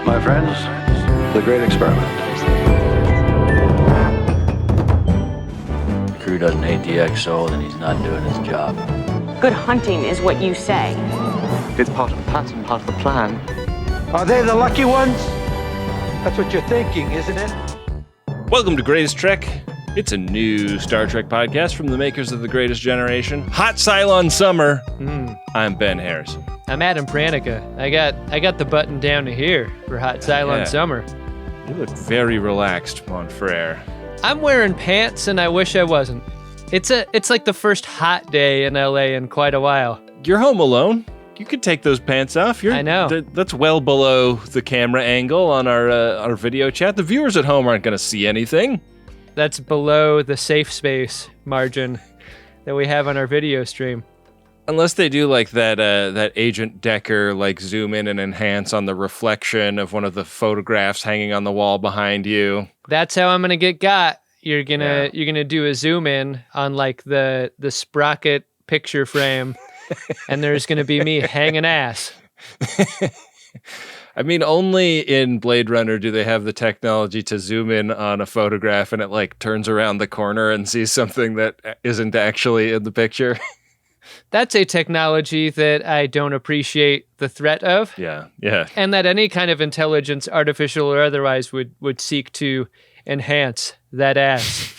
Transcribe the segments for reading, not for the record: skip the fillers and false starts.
My friends, the great experiment. The crew doesn't hate the XO, then he's not doing his job. Good hunting is what you say. It's part of the pattern, part of the plan. Are they the lucky ones? That's what you're thinking, isn't it? Welcome to Greatest Trek. It's a new Star Trek podcast from the makers of The Greatest Generation. Hot Cylon Summer. I'm Ben Harrison. I'm Adam Pranica. I got the button down to here for Hot Cylon Summer. You look very relaxed, mon frere. I'm wearing pants and I wish I wasn't. It's like the first hot day in LA in quite a while. You're home alone. You could take those pants off. I know. That's well below the camera angle on our video chat. The viewers at home aren't going to see anything. That's below the safe space margin that we have on our video stream. Unless they do like that Agent Decker like zoom in and enhance on the reflection of one of the photographs hanging on the wall behind you. That's how I'm gonna get got. You're gonna do a zoom in on like the sprocket picture frame, and there's gonna be me hanging ass. I mean, only in Blade Runner do they have the technology to zoom in on a photograph and it like turns around the corner and sees something that isn't actually in the picture. That's a technology that I don't appreciate the threat of. Yeah. And that any kind of intelligence, artificial or otherwise, would seek to enhance that ass.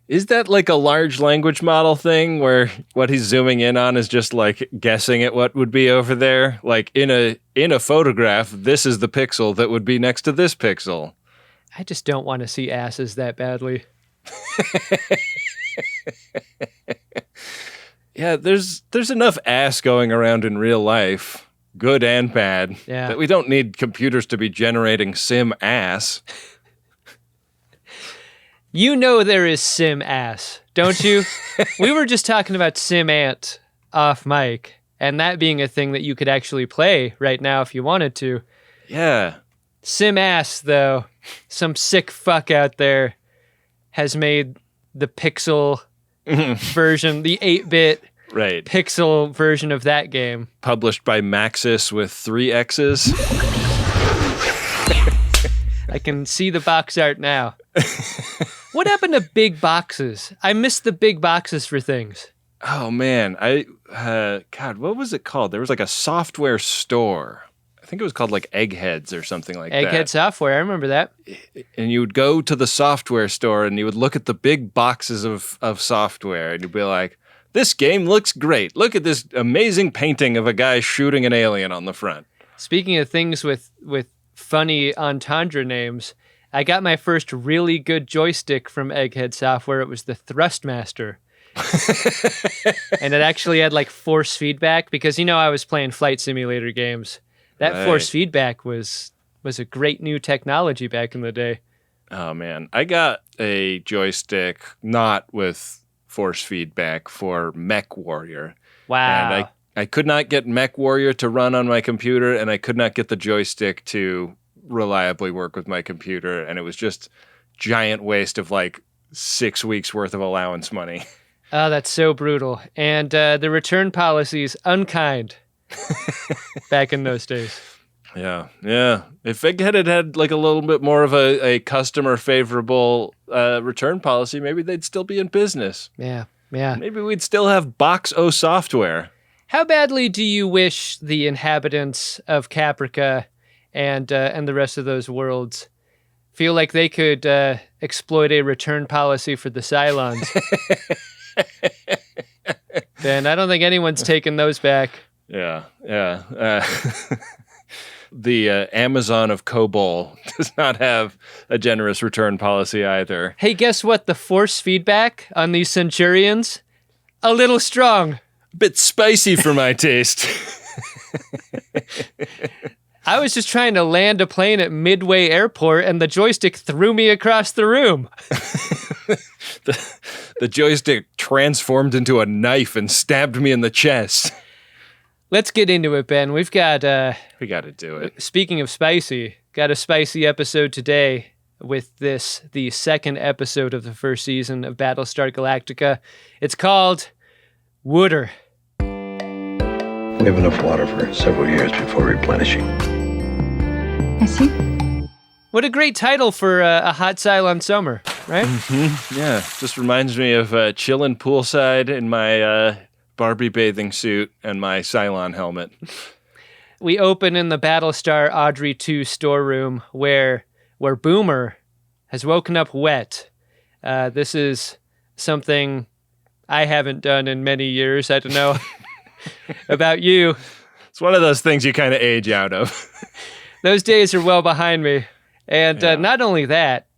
Is that like a large language model thing where what he's zooming in on is just like guessing at what would be over there? Like in a photograph, this is the pixel that would be next to this pixel. I just don't want to see asses that badly. Yeah, there's enough ass going around in real life, good and bad, that we don't need computers to be generating sim ass. You know there is sim ass, don't you? We were just talking about sim ant off mic, and that being a thing that you could actually play right now if you wanted to. Yeah. Sim ass, though, some sick fuck out there has made the pixel version, the 8-bit pixel version of that game. Published by Maxis with 3 X's. I can see the box art now. What happened to big boxes? I miss the big boxes for things. Oh, man. God, what was it called? There was like a software store. I think it was called like Eggheads or something like that. Egghead Software, I remember that. And you would go to the software store and you would look at the big boxes of software and you'd be like, this game looks great. Look at this amazing painting of a guy shooting an alien on the front. Speaking of things with funny entendre names, I got my first really good joystick from Egghead Software. It was the Thrustmaster. And it actually had like force feedback because, I was playing flight simulator games. That force feedback was a great new technology back in the day. Oh, man. I got a joystick not with force feedback for Mech Warrior. Wow. And I could not get Mech Warrior to run on my computer, and I could not get the joystick to reliably work with my computer, and it was just giant waste of like 6 weeks worth of allowance money. Oh, that's so brutal. And the return policies, unkind. Back in those days. Yeah. If Egghead had like a little bit more of a customer favorable return policy, maybe they'd still be in business. Yeah. Maybe we'd still have Box O software. How badly do you wish the inhabitants of Caprica and the rest of those worlds feel like they could exploit a return policy for the Cylons? Ben, I don't think anyone's taken those back. Yeah. The Amazon of Kobol does not have a generous return policy either. Hey, guess what? The force feedback on these Centurions? A little strong. A bit spicy for my taste. I was just trying to land a plane at Midway Airport and the joystick threw me across the room. The joystick transformed into a knife and stabbed me in the chest. Let's get into it, Ben. We got to do it. Speaking of spicy, got a spicy episode today with the second episode of the first season of Battlestar Galactica. It's called Wooder. We have enough water for several years before replenishing. I see. What a great title for a hot Cylon summer, right? Mm-hmm. Yeah, just reminds me of chilling poolside in my Barbie bathing suit and my Cylon helmet. We open in the Battlestar Audrey 2 storeroom where Boomer has woken up wet. This is something I haven't done in many years. I don't know about you. It's one of those things you kind of age out of. Those days are well behind me. And not only that,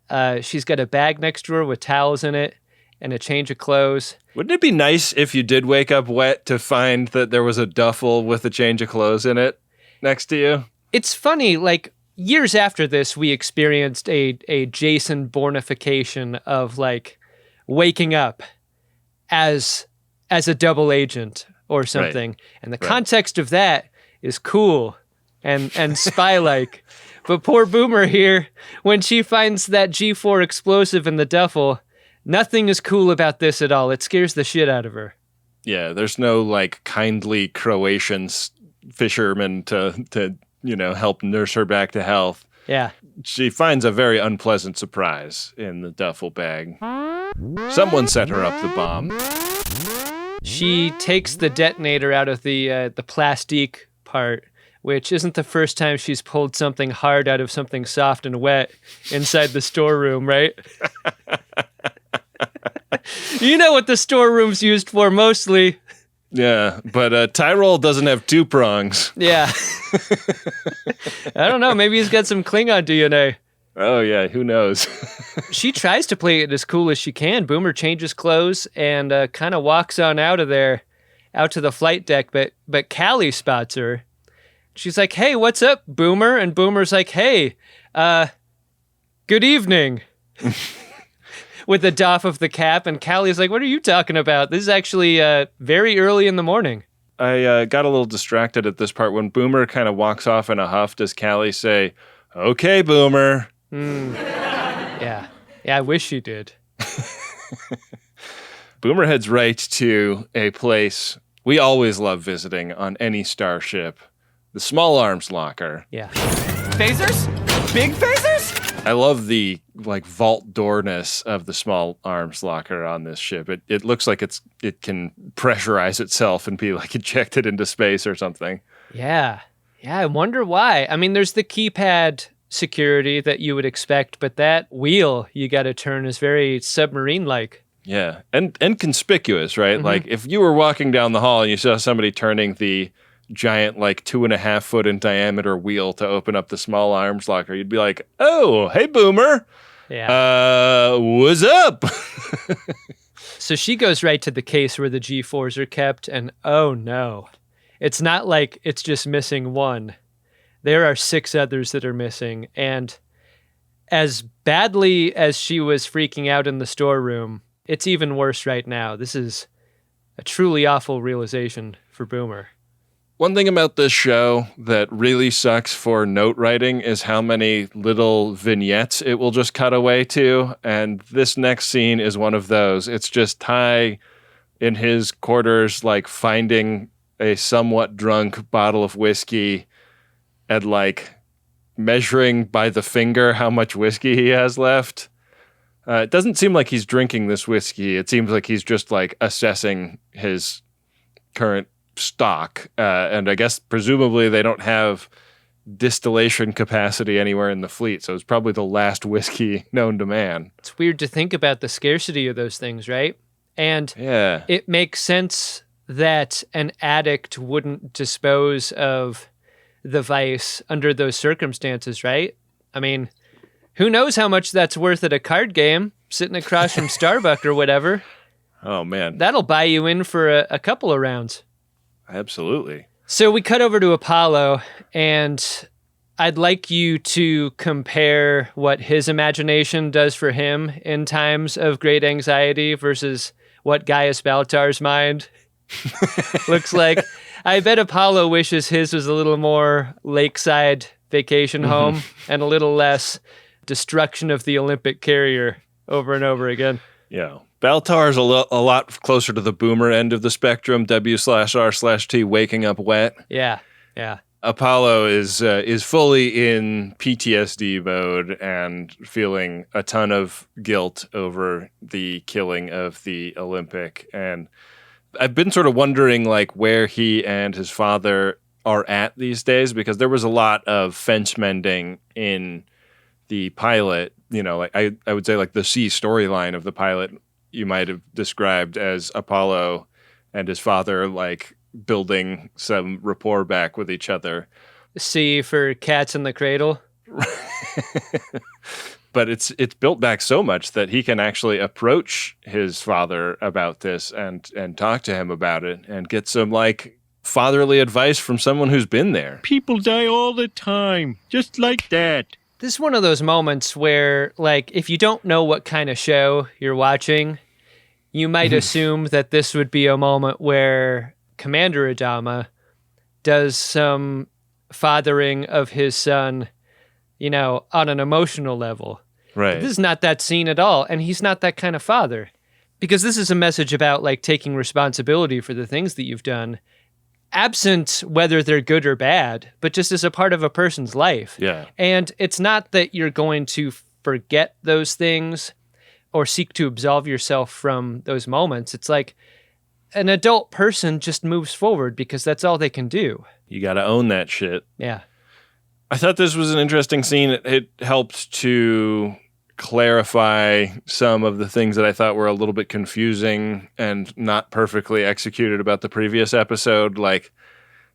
she's got a bag next to her with towels in it and a change of clothes. Wouldn't it be nice if you did wake up wet to find that there was a duffel with a change of clothes in it next to you? It's funny, like, years after this, we experienced a Jason Bournification of, like, waking up as a double agent or something. Right. And the context of that is cool and spy-like. But poor Boomer here, when she finds that G4 explosive in the duffel, nothing is cool about this at all. It scares the shit out of her. Yeah, there's no, like, kindly Croatian fisherman to help nurse her back to health. Yeah. She finds a very unpleasant surprise in the duffel bag. Someone set her up the bomb. She takes the detonator out of the plastique part, which isn't the first time she's pulled something hard out of something soft and wet inside the storeroom, right? You know what the storeroom's used for mostly. Yeah, but Tyrol doesn't have two prongs. Yeah. I don't know. Maybe he's got some Klingon DNA. Oh, yeah. Who knows? She tries to play it as cool as she can. Boomer changes clothes and kind of walks on out of there, out to the flight deck. But Callie spots her. She's like, "Hey, what's up, Boomer?" And Boomer's like, "Hey, good evening." With the doff of the cap, and Callie's like, "What are you talking about? This is actually very early in the morning." I got a little distracted at this part. When Boomer kind of walks off in a huff, does Callie say, "Okay, Boomer"? Yeah, I wish she did. Boomer heads right to a place we always love visiting on any starship, the small arms locker. Yeah. Phasers? Big phasers? I love the vault doorness of the small arms locker on this ship. It looks like it can pressurize itself and be like ejected into space or something. Yeah, I wonder why. I mean, there's the keypad security that you would expect, but that wheel you got to turn is very submarine-like. Yeah, and conspicuous, right? Mm-hmm. Like if you were walking down the hall and you saw somebody turning the giant 2.5 foot in diameter wheel to open up the small arms locker, you'd be like, "Oh, hey, Boomer. Yeah. What's up?" So she goes right to the case where the G4s are kept, and oh no, it's not like it's just missing one. There are 6 others that are missing, and as badly as she was freaking out in the storeroom, it's even worse right now. This is a truly awful realization for Boomer. One thing about this show that really sucks for note writing is how many little vignettes it will just cut away to. And this next scene is one of those. It's just Ty in his quarters, finding a somewhat drunk bottle of whiskey and measuring by the finger how much whiskey he has left. It doesn't seem like he's drinking this whiskey. It seems like he's just assessing his current stock, and I guess presumably they don't have distillation capacity anywhere in the fleet, so it's probably the last whiskey known to man. It's weird to think about the scarcity of those things, right? And yeah, it makes sense that an addict wouldn't dispose of the vice under those circumstances, right? I mean, who knows how much that's worth at a card game, sitting across from Starbuck or whatever. Oh, man. That'll buy you in for a couple of rounds. Absolutely. So we cut over to Apollo, and I'd like you to compare what his imagination does for him in times of great anxiety versus what Gaius Baltar's mind looks like. I bet Apollo wishes his was a little more lakeside vacation home and a little less destruction of the Olympic carrier over and over again. Yeah. Baltar's a lot closer to the boomer end of the spectrum, W/R/T, waking up wet. Yeah. Apollo is fully in PTSD mode and feeling a ton of guilt over the killing of the Olympic. And I've been sort of wondering like where he and his father are at these days, because there was a lot of fence mending in the pilot. You know, like I would say like the C storyline of the pilot you might have described as Apollo and his father like building some rapport back with each other. C for Cats in the Cradle. But it's built back so much that he can actually approach his father about this and talk to him about it and get some like fatherly advice from someone who's been there. People die all the time, just like that. This is one of those moments where, like, if you don't know what kind of show you're watching, you might assume that this would be a moment where Commander Adama does some fathering of his son, you know, on an emotional level. Right. But this is not that scene at all, and he's not that kind of father. Because this is a message about, like, taking responsibility for the things that you've done, absent whether they're good or bad, but just as a part of a person's life. Yeah. And it's not that you're going to forget those things or seek to absolve yourself from those moments. It's like an adult person just moves forward because that's all they can do. You got to own that shit. Yeah. I thought this was an interesting scene. It helped to clarify some of the things that I thought were a little bit confusing and not perfectly executed about the previous episode. Like,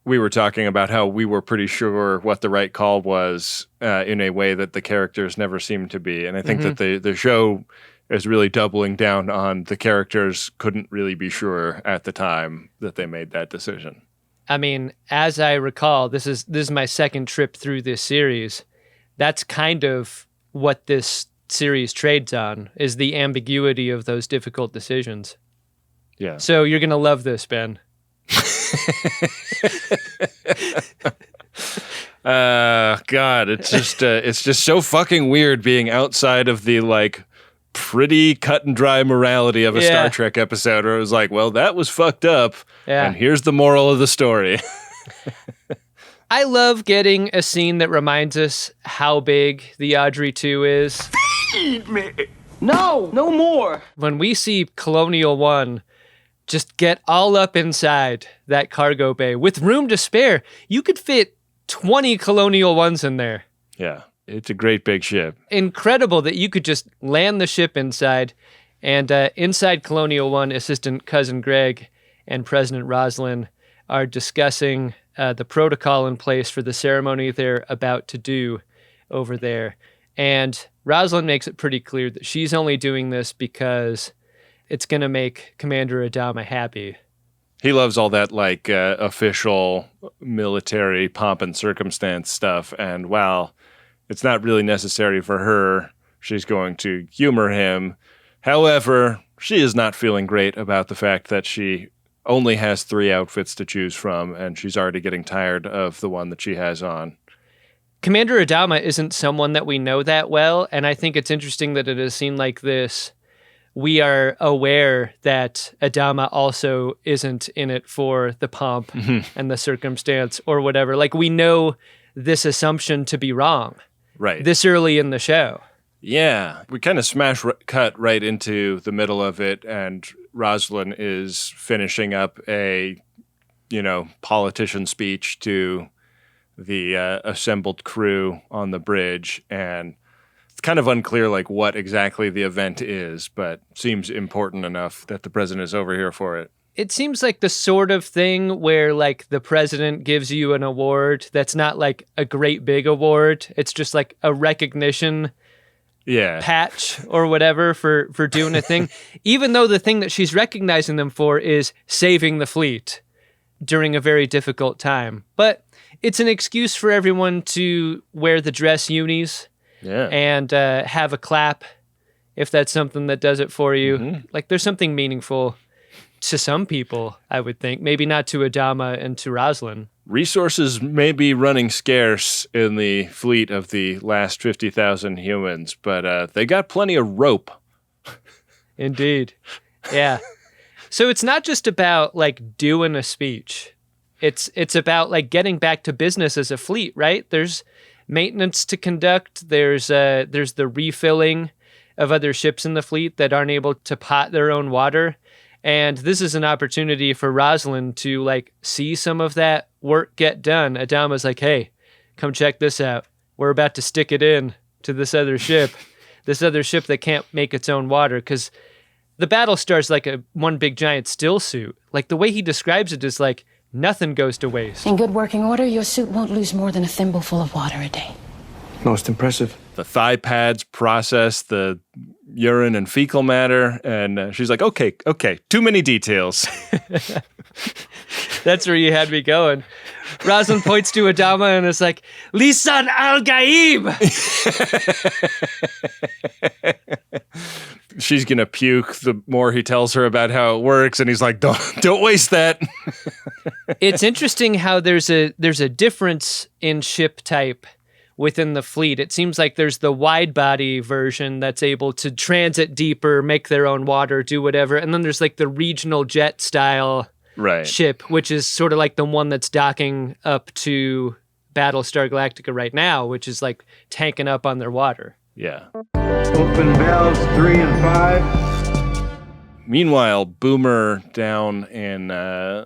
we were talking about how we were pretty sure what the right call was in a way that the characters never seemed to be. And I think that the show is really doubling down on the characters couldn't really be sure at the time that they made that decision. I mean, as I recall, this is my second trip through this series. That's kind of what this series trades on, is the ambiguity of those difficult decisions. Yeah. So you're going to love this, Ben. God, it's just so fucking weird being outside of the like pretty cut and dry morality of a Star Trek episode where it was like, well, that was fucked up. Yeah. And here's the moral of the story. I love getting a scene that reminds us how big the Audrey 2 is. Feed me! No more! When we see Colonial 1 just get all up inside that cargo bay with room to spare, you could fit 20 Colonial 1s in there. Yeah, it's a great big ship. Incredible that you could just land the ship inside, and inside Colonial 1, Assistant Cousin Greg and President Roslin are discussing the protocol in place for the ceremony they're about to do over there. And Roslin makes it pretty clear that she's only doing this because it's going to make Commander Adama happy. He loves all that like official military pomp and circumstance stuff. And while it's not really necessary for her, she's going to humor him. However, she is not feeling great about the fact that she only has 3 outfits to choose from, and she's already getting tired of the one that she has on. Commander Adama isn't someone that we know that well, and I think it's interesting that in a scene like this, we are aware that Adama also isn't in it for the pomp and the circumstance or whatever. Like, we know this assumption to be wrong. Right. This early in the show. Yeah. We kind of cut right into the middle of it, and Roslin is finishing up a, politician speech to the assembled crew on the bridge, and it's kind of unclear like what exactly the event is, but seems important enough that the president is over here for it. It seems like the sort of thing where like the president gives you an award that's not like a great big award. It's just like a recognition patch or whatever for doing a thing, even though the thing that she's recognizing them for is saving the fleet during a very difficult time. But it's an excuse for everyone to wear the dress unis and have a clap if that's something that does it for you. Mm-hmm. Like, there's something meaningful to some people, I would think. Maybe not to Adama and to Roslin. Resources may be running scarce in the fleet of the last 50,000 humans, but they got plenty of rope. Indeed. Yeah. So it's not just about like doing a speech. It's about like getting back to business as a fleet, right? There's maintenance to conduct. There's the refilling of other ships in the fleet that aren't able to pot their own water. And this is an opportunity for Rosalind to like see some of that work get done. Adama's like, hey, come check this out. We're about to stick it in to this other ship that can't make its own water, because the Battlestar's like one big giant still suit. Like the way he describes it is like nothing goes to waste. In good working order, your suit won't lose more than a thimbleful of water a day. Most impressive. The thigh pads process the urine and fecal matter, and she's like, okay, too many details. That's where you had me going. Rosalind points to Adama and is like, Lisan al-Gaib! She's gonna puke the more he tells her about how it works, and he's like, don't waste that. It's interesting how there's a difference in ship type within the fleet. It seems like there's the wide body version that's able to transit deeper, make their own water, do whatever. And then there's like the regional jet style ship, which is sort of like the one that's docking up to Battlestar Galactica right now, which is like tanking up on their water. Yeah. Open valves 3 and 5. Meanwhile, Boomer down in, I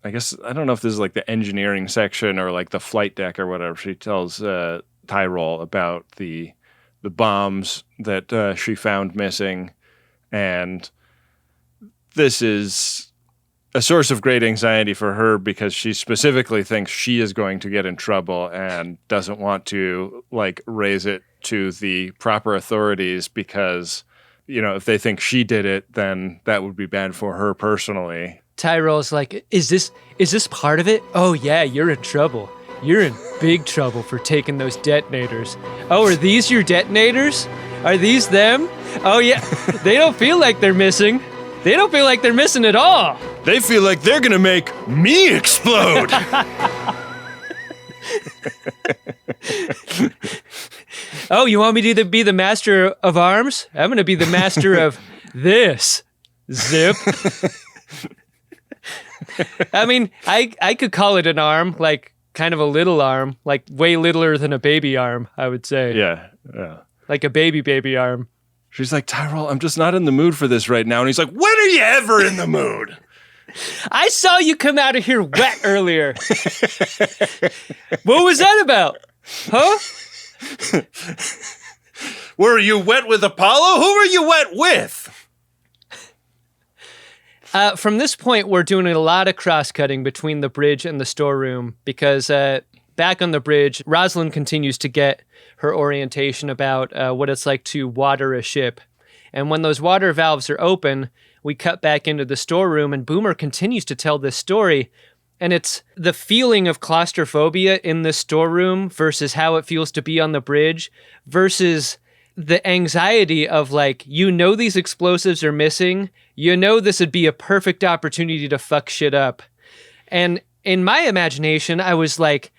guess, I don't know if this is like the engineering section or like the flight deck or whatever. She tells Tyrol about the bombs that she found missing. And this is a source of great anxiety for her because she specifically thinks she is going to get in trouble and doesn't want to like raise it to the proper authorities because, you know, if they think she did it, then that would be bad for her personally. Tyrol's like, is this part of it? Oh yeah, you're in trouble. You're in big trouble for taking those detonators. Oh, are these your detonators? Are these them? Oh yeah, they don't feel like they're missing. They don't feel like they're missing at all. They feel like they're gonna make me explode. Oh, you want me to be the master of arms? I'm gonna be the master of this. Zip. I mean, I could call it an arm, like kind of a little arm, like way littler than a baby arm, I would say. Yeah. Like a baby arm. She's like, Tyrol, I'm just not in the mood for this right now. And he's like, when are you ever in the mood? I saw you come out of here wet earlier. What was that about? Huh? Were you wet with Apollo? Who were you wet with? From this point, we're doing a lot of cross-cutting between the bridge and the storeroom because back on the bridge, Rosalind continues to get her orientation about what it's like to water a ship. And when those water valves are open, we cut back into the storeroom, and Boomer continues to tell this story. And it's the feeling of claustrophobia in the storeroom versus how it feels to be on the bridge versus the anxiety of like, you know, these explosives are missing. You know, this would be a perfect opportunity to fuck shit up. And in my imagination, I was like,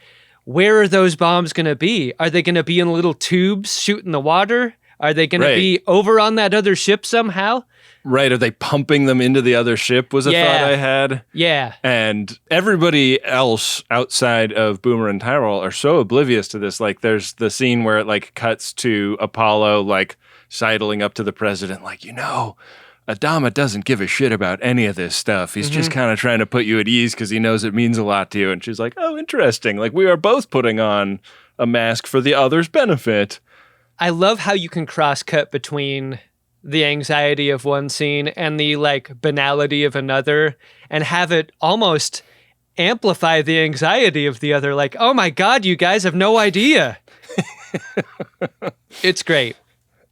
where are those bombs going to be? Are they going to be in little tubes shooting the water? Are they going to be over on that other ship somehow? Right. Are they pumping them into the other ship was a thought I had. Yeah. And everybody else outside of Boomer and Tyrol are so oblivious to this. Like there's the scene where it like cuts to Apollo like sidling up to the president like, you know, Adama doesn't give a shit about any of this stuff. He's just kind of trying to put you at ease because he knows it means a lot to you. And she's like, oh, interesting. Like we are both putting on a mask for the other's benefit. I love how you can cross-cut between the anxiety of one scene and the like banality of another and have it almost amplify the anxiety of the other. Like, oh my God, you guys have no idea. It's great.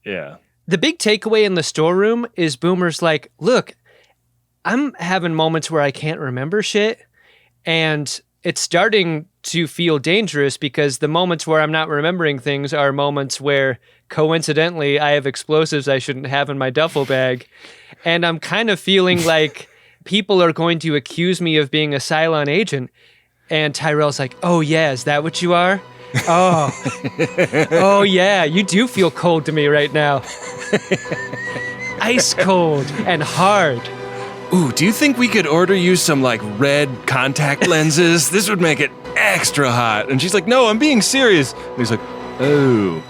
Yeah. The big takeaway in the storeroom is Boomer's like, look, I'm having moments where I can't remember shit, and it's starting to feel dangerous because the moments where I'm not remembering things are moments where, coincidentally, I have explosives I shouldn't have in my duffel bag, and I'm kind of feeling like people are going to accuse me of being a Cylon agent. And Tyrell's like, oh yeah, is that what you are? Oh yeah, you do feel cold to me right now. ice cold and hard. Ooh, do you think we could order you some like red contact lenses? This would make it extra hot. And she's like, no, I'm being serious. And he's like, oh.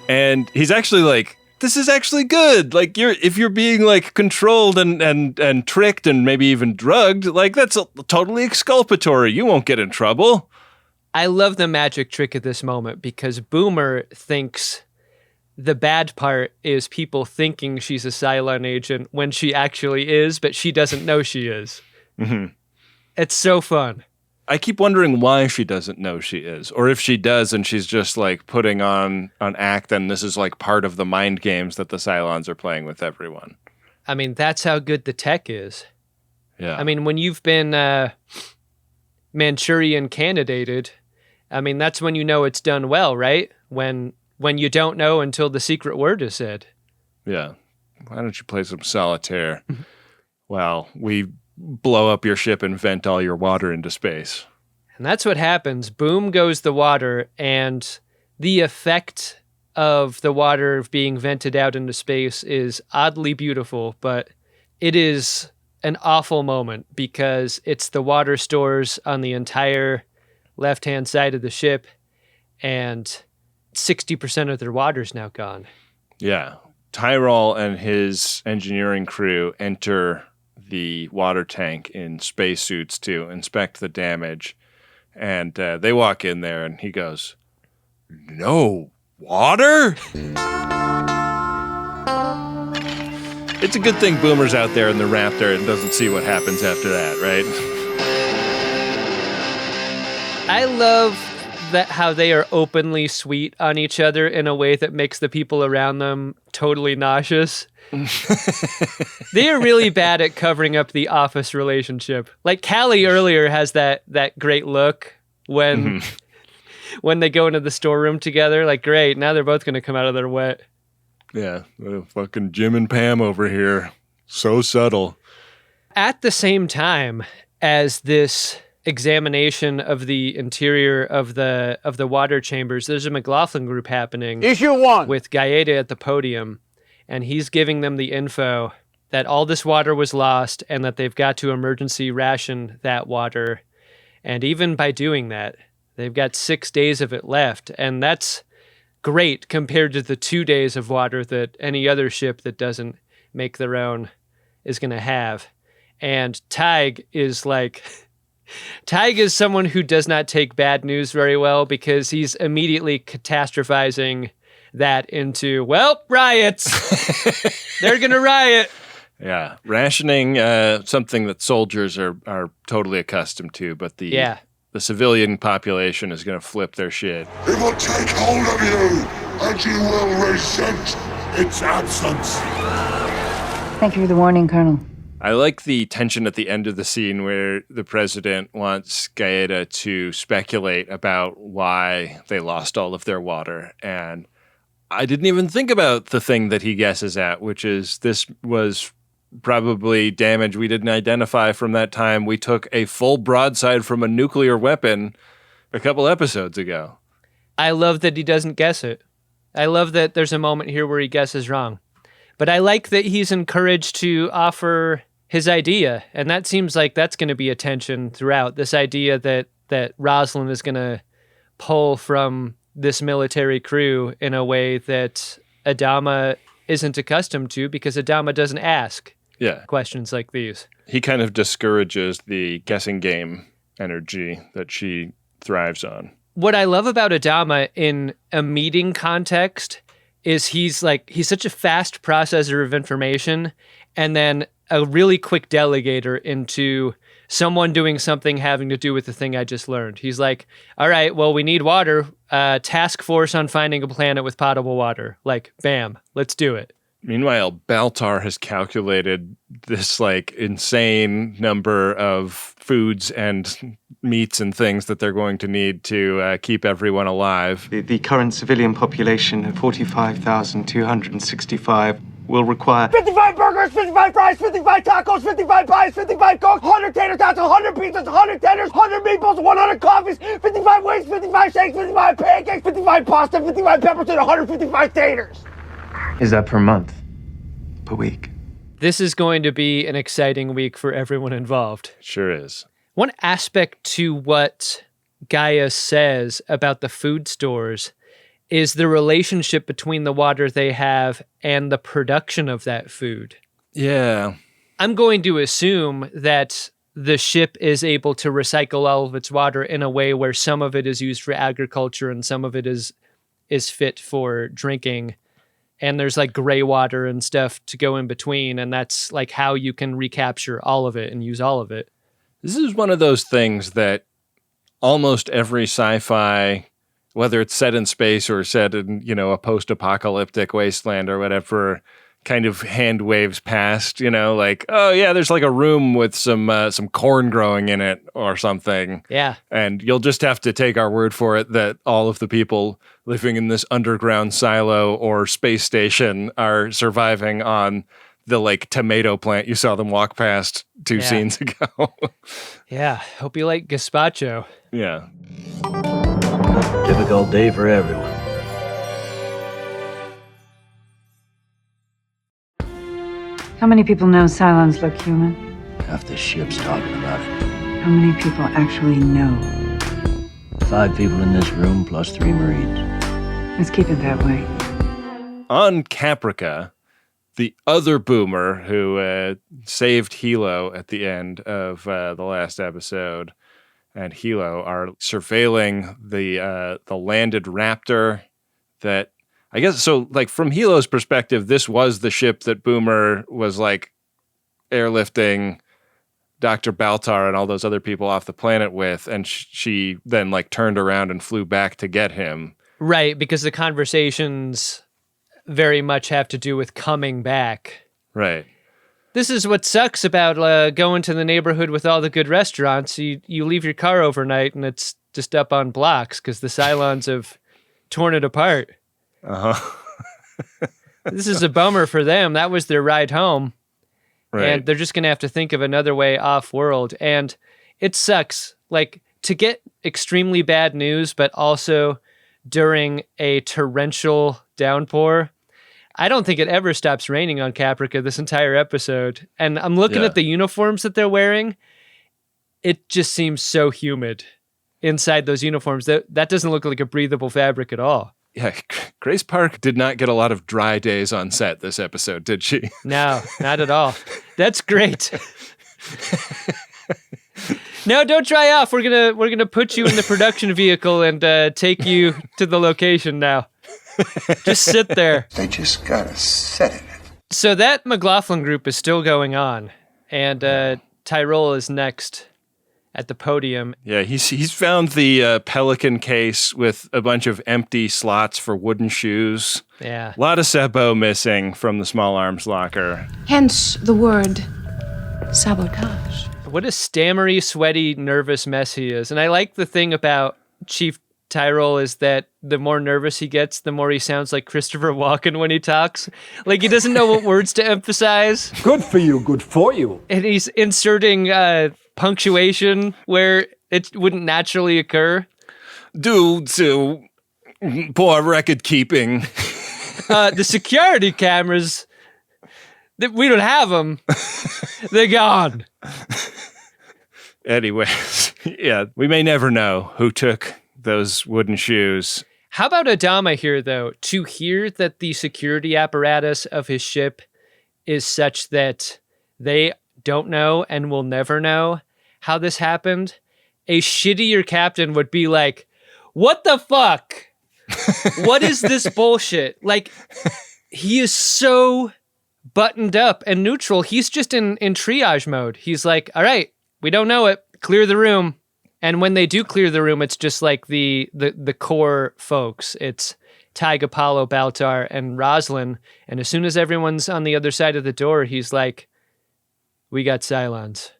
And he's actually like, this is actually good. Like if you're being like controlled and tricked and maybe even drugged, like that's totally exculpatory. You won't get in trouble. I love the magic trick at this moment because Boomer thinks the bad part is people thinking she's a Cylon agent when she actually is, but she doesn't know she is. Mm-hmm. It's so fun. I keep wondering why she doesn't know she is, or if she does and she's just like putting on an act and this is like part of the mind games that the Cylons are playing with everyone. I mean, that's how good the tech is. Yeah. I mean, when you've been Manchurian candidated, I mean, that's when you know it's done well, right? When you don't know until the secret word is said. Yeah. Why don't you play some solitaire? Well, we blow up your ship and vent all your water into space. And that's what happens. Boom goes the water, and the effect of the water being vented out into space is oddly beautiful, but it is an awful moment because it's the water stores on the entire left-hand side of the ship, and 60% of their water's now gone. Yeah. Tyrol and his engineering crew enter the water tank in spacesuits to inspect the damage. And they walk in there and he goes, "No water?" It's a good thing Boomer's out there in the Raptor and doesn't see what happens after that, right? I love that how they are openly sweet on each other in a way that makes the people around them totally nauseous. They are really bad at covering up the office relationship. Like Callie earlier has that great look when they go into the storeroom together. Like, great, now they're both going to come out of their wet. Yeah, fucking Jim and Pam over here. So subtle. At the same time as this examination of the interior of the water chambers, there's a McLaughlin group happening. Issue 1. With Gaeta at the podium. And he's giving them the info that all this water was lost and that they've got to emergency ration that water. And even by doing that, they've got 6 days of it left. And that's great compared to the 2 days of water that any other ship that doesn't make their own is going to have. And Tig is like... Tig is someone who does not take bad news very well because he's immediately catastrophizing that into, well, riots. They're going to riot. Yeah. Rationing, something that soldiers are totally accustomed to, but the civilian population is going to flip their shit. It will take hold of you, and you will resent its absence. Thank you for the warning, Colonel. I like the tension at the end of the scene where the president wants Gaeta to speculate about why they lost all of their water. And I didn't even think about the thing that he guesses at, which is this was probably damage we didn't identify from that time we took a full broadside from a nuclear weapon a couple episodes ago. I love that he doesn't guess it. I love that there's a moment here where he guesses wrong. But I like that he's encouraged to offer his idea, and that seems like that's going to be a tension throughout. This idea that Rosalind is going to pull from this military crew in a way that Adama isn't accustomed to because Adama doesn't ask questions like these. He kind of discourages the guessing game energy that she thrives on. What I love about Adama in a meeting context is he's such a fast processor of information and then a really quick delegator into someone doing something having to do with the thing I just learned. He's like, all right, well, we need water. Task force on finding a planet with potable water. Like, bam, let's do it. Meanwhile, Baltar has calculated this like insane number of foods and meats and things that they're going to need to keep everyone alive. The current civilian population of 45,265 will require 55 burgers, 55 fries, 55 tacos, 55 pies, 55 cokes, 100 tater tots, 100 pizzas, 100 tenders, 100 meatballs, 100 coffees, 55 wings, 55 shakes, 55 pancakes, 55 pasta, 55 peppers, and 155 taters. Is that per month? Per week? This is going to be an exciting week for everyone involved. Sure is. One aspect to what Gaia says about the food stores is the relationship between the water they have and the production of that food. Yeah. I'm going to assume that the ship is able to recycle all of its water in a way where some of it is used for agriculture and some of it is fit for drinking. And there's like gray water and stuff to go in between. And that's like how you can recapture all of it and use all of it. This is one of those things that almost every sci-fi, whether it's set in space or set in, a post-apocalyptic wasteland or whatever, kind of hand waves past, like, oh yeah, there's like a room with some corn growing in it or something. Yeah. And you'll just have to take our word for it that all of the people living in this underground silo or space station are surviving on the like tomato plant you saw them walk past two scenes ago. Yeah. Hope you like gazpacho. Yeah. Difficult day for everyone. How many people know Cylons look human? Half the ship's talking about it. How many people actually know? 5 people in this room plus 3 Marines. Let's keep it that way. On Caprica, the other boomer who saved Hilo at the end of the last episode and Hilo are surveilling the landed Raptor that, I guess, so like from Hilo's perspective, this was the ship that Boomer was like airlifting Dr. Baltar and all those other people off the planet with, and she then like turned around and flew back to get him. Right, because the conversations very much have to do with coming back. Right. This is what sucks about going to the neighborhood with all the good restaurants. You leave your car overnight and it's just up on blocks because the Cylons have torn it apart. Uh-huh. This is a bummer for them. That was their ride home. Right. And they're just going to have to think of another way off-world. And it sucks. Like, to get extremely bad news, but also during a torrential downpour, I don't think it ever stops raining on Caprica this entire episode. And I'm looking at the uniforms that they're wearing. It just seems so humid inside those uniforms. That doesn't look like a breathable fabric at all. Yeah, Grace Park did not get a lot of dry days on set this episode, did she? No, not at all. That's great. No, don't dry off. We're gonna put you in the production vehicle and take you to the location now. Just sit there. They just gotta sit in it. So that McLaughlin group is still going on, and Tyrol is next at the podium. Yeah, he's found the Pelican case with a bunch of empty slots for wooden shoes. Yeah. A lot of Sebo missing from the small arms locker. Hence the word sabotage. What a stammery, sweaty, nervous mess he is. And I like the thing about Chief Tyrol is that the more nervous he gets, the more he sounds like Christopher Walken when he talks. Like he doesn't know what words to emphasize. Good for you, good for you. And he's inserting punctuation where it wouldn't naturally occur. Due to poor record keeping. The security cameras, we don't have them. They're gone. Anyways, yeah, we may never know who took those wooden shoes. How about Adama here, though? To hear that the security apparatus of his ship is such that they don't know and will never know how this happened, a shittier captain would be like, what the fuck? What is this bullshit? Like, he is so buttoned up and neutral. He's just in triage mode. He's like, all right, we don't know it. Clear the room. And when they do clear the room, it's just like the core folks. It's Tyga, Paulo, Baltar, and Roslyn. And as soon as everyone's on the other side of the door, he's like, we got Cylons,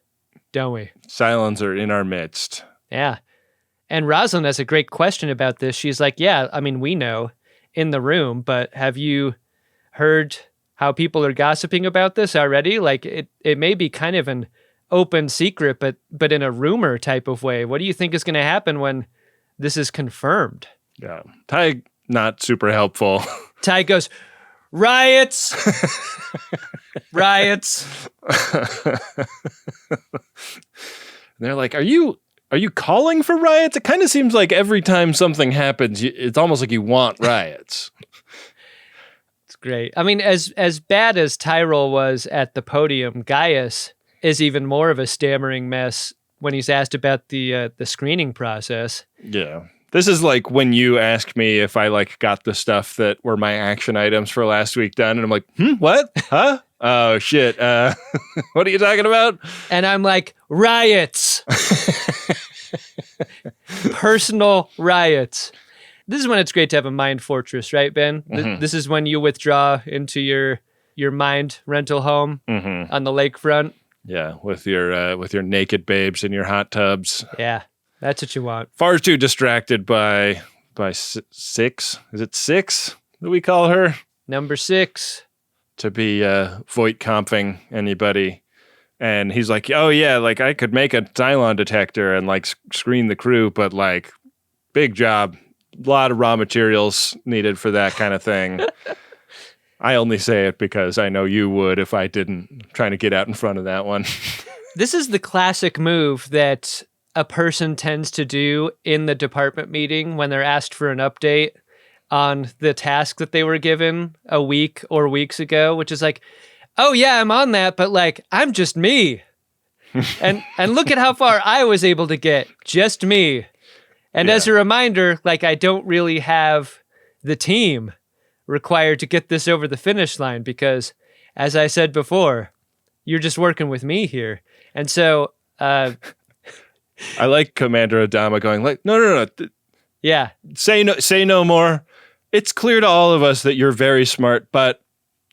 don't we? Cylons are in our midst. Yeah. And Roslyn has a great question about this. She's like, yeah, I mean, we know in the room, but have you heard how people are gossiping about this already? Like, it may be kind of an open secret, but in a rumor type of way. What do you think is going to happen when this is confirmed? Yeah. Ty, not super helpful. Ty goes, riots! Riots. They're like, are you calling for riots? It kind of seems like every time something happens, it's almost like you want riots. It's great. I mean, as bad as Tyrell was at the podium, Gaius is even more of a stammering mess when he's asked about the screening process. Yeah. This is like when you asked me if I like got the stuff that were my action items for last week done, and I'm like, what? Huh? Oh, shit. What are you talking about? And I'm like, riots. Personal riots. This is when it's great to have a mind fortress, right, Ben? Mm-hmm. This is when you withdraw into your mind rental home on the lakefront. Yeah, with your naked babes in your hot tubs. Yeah, that's what you want. Far too distracted by six. Is it six that we call her? Number 6. To be void comping anybody. And he's like, oh yeah, like I could make a Cylon detector and like screen the crew, but like big job. A lot of raw materials needed for that kind of thing. I only say it because I know you would if I didn't. I'm trying to get out in front of that one. This is the classic move that a person tends to do in the department meeting when they're asked for an update on the task that they were given a week or weeks ago, which is like, oh yeah, I'm on that, but like, I'm just me. and look at how far I was able to get, just me. And as a reminder, like, I don't really have the team required to get this over the finish line because, as I said before, you're just working with me here. And so... I like Commander Adama going like, no. Yeah. Say no more. It's clear to all of us that you're very smart, but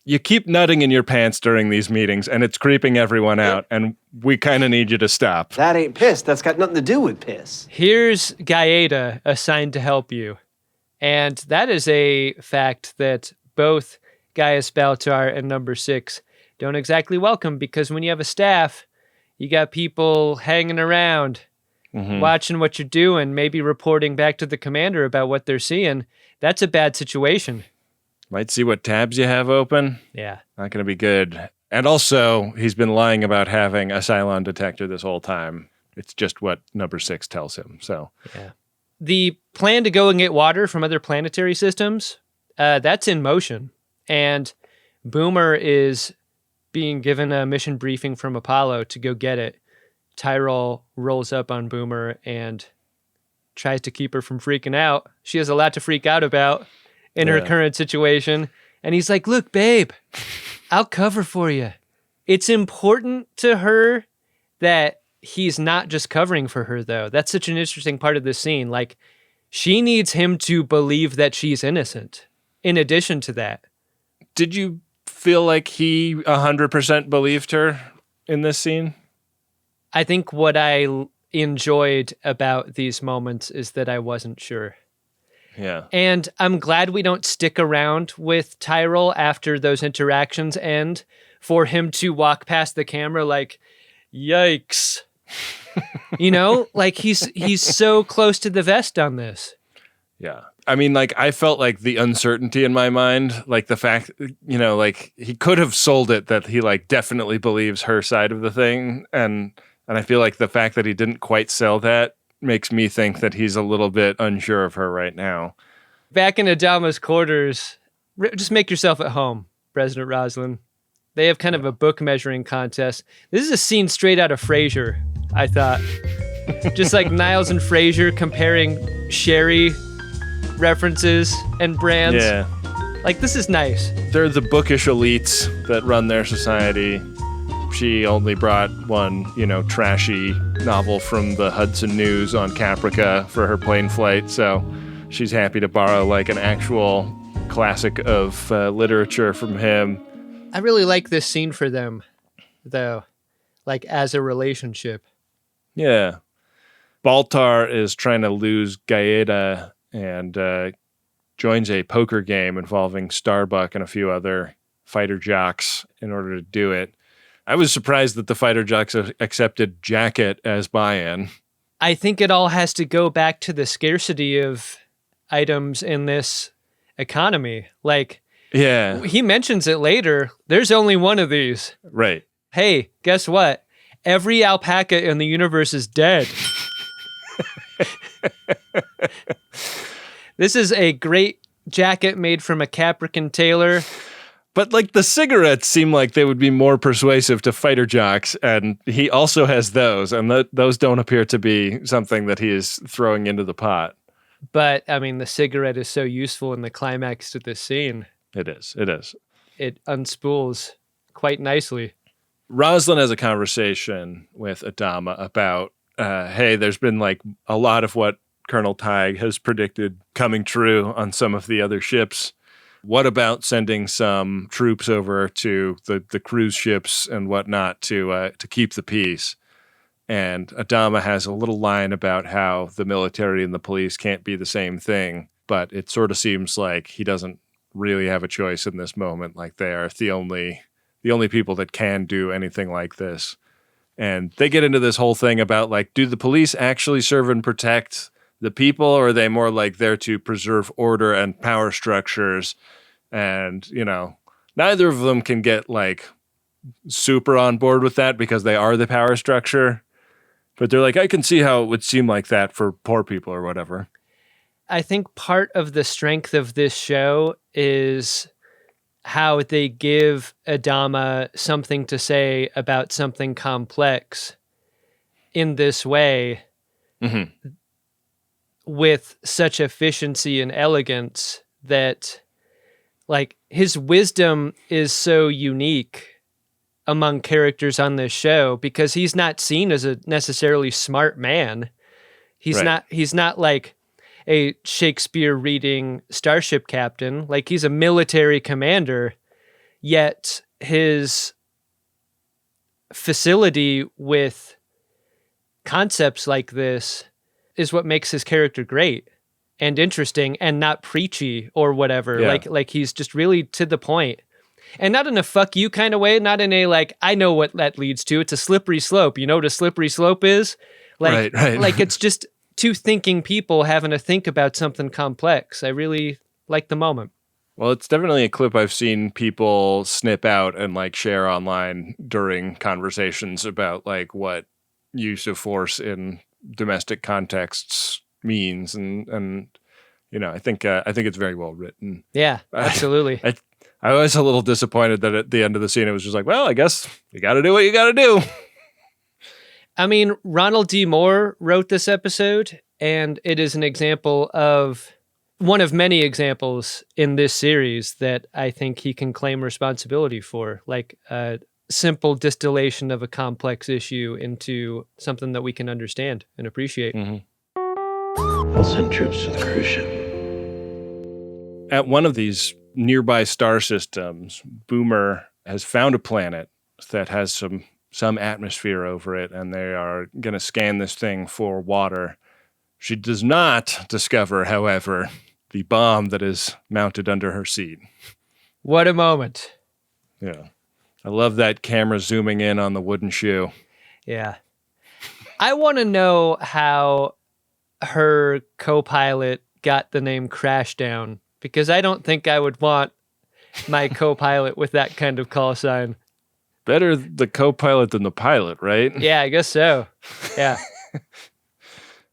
you keep nutting in your pants during these meetings, and it's creeping everyone out, and we kind of need you to stop. That ain't piss. That's got nothing to do with piss. Here's Gaeta assigned to help you. And that is a fact that both Gaius Baltar and Number 6 don't exactly welcome, because when you have a staff, you got people hanging around, watching what you're doing, maybe reporting back to the commander about what they're seeing. That's a bad situation. Might see what tabs you have open. Yeah. Not going to be good. And also, he's been lying about having a Cylon detector this whole time. It's just what Number 6 tells him. So, yeah. The plan to go and get water from other planetary systems, that's in motion. And Boomer is being given a mission briefing from Apollo to go get it. Tyrell rolls up on Boomer and tries to keep her from freaking out. She has a lot to freak out about in her current situation. And he's like, look, babe, I'll cover for you. It's important to her that he's not just covering for her, though. That's such an interesting part of this scene. Like, she needs him to believe that she's innocent. In addition to that. Did you feel like he 100% believed her in this scene? I think what I enjoyed about these moments is that I wasn't sure. Yeah. And I'm glad we don't stick around with Tyrell after those interactions end for him to walk past the camera like, yikes. You know, like he's so close to the vest on this. Yeah. I mean, like, I felt like the uncertainty in my mind, like the fact, you know, like he could have sold it that he like definitely believes her side of the thing. And I feel like the fact that he didn't quite sell that makes me think that he's a little bit unsure of her right now. Back in Adama's quarters, just make yourself at home, President Roslin. They have kind of a book measuring contest. This is a scene straight out of Frasier, I thought. Just like Niles and Frasier comparing sherry references and brands. Yeah. Like, this is nice. They're the bookish elites that run their society. She only brought one, you know, trashy novel from the Hudson News on Caprica for her plane flight, so she's happy to borrow like an actual classic of literature from him. I really like this scene for them, though, like as a relationship. Yeah. Baltar is trying to lose Gaeta and joins a poker game involving Starbuck and a few other fighter jocks in order to do it. I was surprised that the fighter jocks accepted Jacket as buy-in. I think it all has to go back to the scarcity of items in this economy. Like, Yeah. He mentions it later. There's only one of these. Right. Hey, guess what? Every alpaca in the universe is dead. This is a great jacket made from a Capricorn tailor. But like the cigarettes seem like they would be more persuasive to fighter jocks, and he also has those, and those don't appear to be something that he is throwing into the pot. But, I mean, the cigarette is so useful in the climax to this scene. It is. It is. It unspools quite nicely. Roslin has a conversation with Adama about, hey, there's been like a lot of what Colonel Tighe has predicted coming true on some of the other ships. What about sending some troops over to the cruise ships and whatnot to keep the peace? And Adama has a little line about how the military and the police can't be the same thing, but it sort of seems like he doesn't really have a choice in this moment. Like they are the only people that can do anything like this. And they get into this whole thing about like, do the police actually serve and protect the people, or are they more like there to preserve order and power structures? And, you know, neither of them can get like super on board with that because they are the power structure. But they're like, I can see how it would seem like that for poor people or whatever. I think part of the strength of this show is how they give Adama something to say about something complex in this way. Mm-hmm. With such efficiency and elegance that like his wisdom is so unique among characters on this show because he's not seen as a necessarily smart man. He's not like a Shakespeare reading starship captain. Like he's a military commander, yet his facility with concepts like this is what makes his character great and interesting and not preachy or whatever. Yeah. Like he's just really to the point. And not in a fuck you kind of way, not in a like, I know what that leads to. It's a slippery slope. You know what a slippery slope is? Like, right. Like it's just two thinking people having to think about something complex. I really like the moment. Well, it's definitely a clip I've seen people snip out and like share online during conversations about like what use of force in domestic contexts means, and you know, I think it's very well written. Yeah, absolutely. I was a little disappointed that at the end of the scene it was just like, well, I guess you got to do what you got to do. I mean, Ronald D. Moore wrote this episode, and it is an example of one of many examples in this series that I think he can claim responsibility for, like a simple distillation of a complex issue into something that we can understand and appreciate. Mm-hmm. I'll send troops to the cruise ship. At one of these nearby star systems, Boomer has found a planet that has some atmosphere over it, and they are going to scan this thing for water. She does not discover, however, the bomb that is mounted under her seat. What a moment. Yeah. I love that camera zooming in on the wooden shoe. Yeah. I want to know how her co-pilot got the name Crashdown, because I don't think I would want my co-pilot with that kind of call sign. Better the co-pilot than the pilot, right? Yeah, I guess so. Yeah.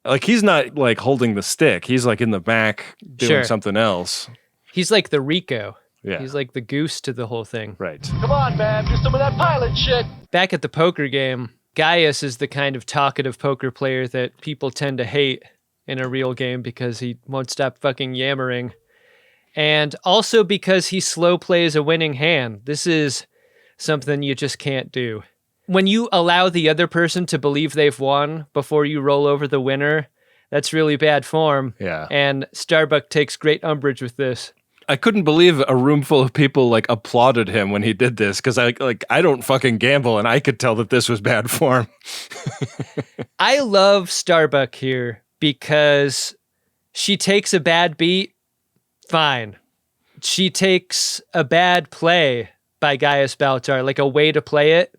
Like he's not like holding the stick. He's like in the back doing something else. He's like the Rico. Yeah. He's like the goose to the whole thing. Right. Come on, man, do some of that pilot shit. Back at the poker game, Gaius is the kind of talkative poker player that people tend to hate in a real game because he won't stop fucking yammering. And also because he slow plays a winning hand. This is something you just can't do. When you allow the other person to believe they've won before you roll over the winner, that's really bad form. Yeah. And Starbuck takes great umbrage with this. I couldn't believe a room full of people like applauded him when he did this, because I don't fucking gamble, and I could tell that this was bad form. I love Starbuck here because she takes a bad beat, fine. She takes a bad play by Gaius Baltar, like a way to play it,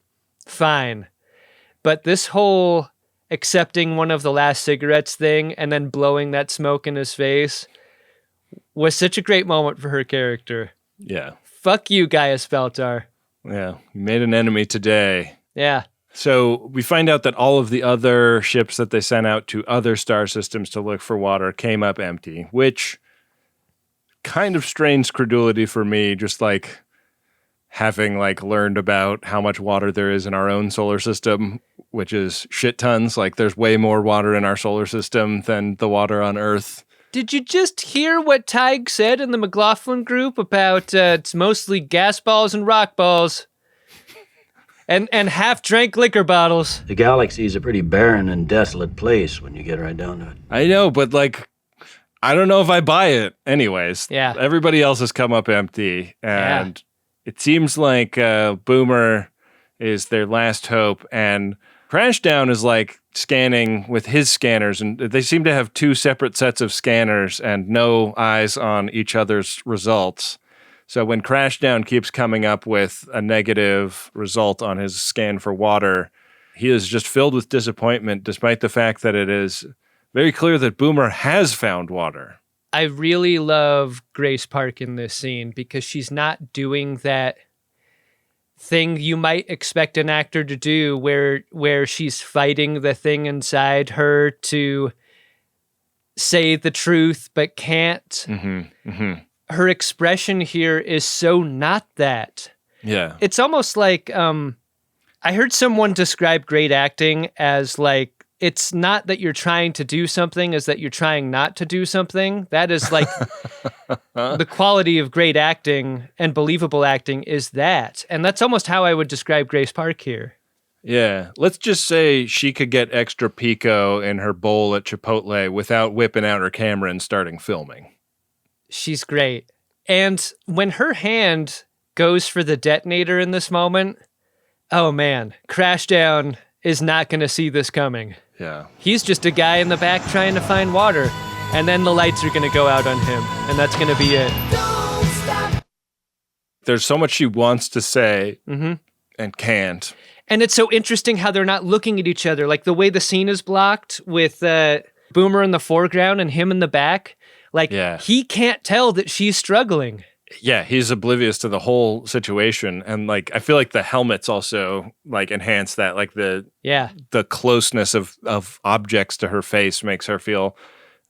fine. But this whole accepting one of the last cigarettes thing and then blowing that smoke in his face was such a great moment for her character. Yeah. Fuck you, Gaius Beltar. Yeah. You made an enemy today. Yeah. So we find out that all of the other ships that they sent out to other star systems to look for water came up empty, which kind of strains credulity for me, just like having like learned about how much water there is in our own solar system, which is shit tons. Like there's way more water in our solar system than the water on Earth. Did you just hear what Tig said in the McLaughlin group about it's mostly gas balls and rock balls? And half-drank liquor bottles. The galaxy is a pretty barren and desolate place when you get right down to it. I know, but like, I don't know if I buy it. Anyways, yeah. Everybody else has come up empty, and it seems like Boomer is their last hope, and Crashdown is like scanning with his scanners, and they seem to have two separate sets of scanners and no eyes on each other's results. So when Crashdown keeps coming up with a negative result on his scan for water, he is just filled with disappointment, despite the fact that it is very clear that Boomer has found water. I really love Grace Park in this scene because she's not doing that thing you might expect an actor to do where she's fighting the thing inside her to say the truth but can't. Mm-hmm. Mm-hmm. Her expression here is so not that. Yeah. It's almost like, I heard someone describe great acting as like, it's not that you're trying to do something, it's that you're trying not to do something. That is like the quality of great acting and believable acting is that. And that's almost how I would describe Grace Park here. Yeah. Let's just say she could get extra pico in her bowl at Chipotle without whipping out her camera and starting filming. She's great. And when her hand goes for the detonator in this moment, oh man, Crashdown is not going to see this coming. Yeah. He's just a guy in the back trying to find water, and then the lights are going to go out on him, and that's going to be it. There's so much she wants to say and can't. And it's so interesting how they're not looking at each other. Like the way the scene is blocked with Boomer in the foreground and him in the back. Like, he can't tell that she's struggling. Yeah, he's oblivious to the whole situation. And, like, I feel like the helmets also, like, enhance that. Like, the closeness of objects to her face makes her feel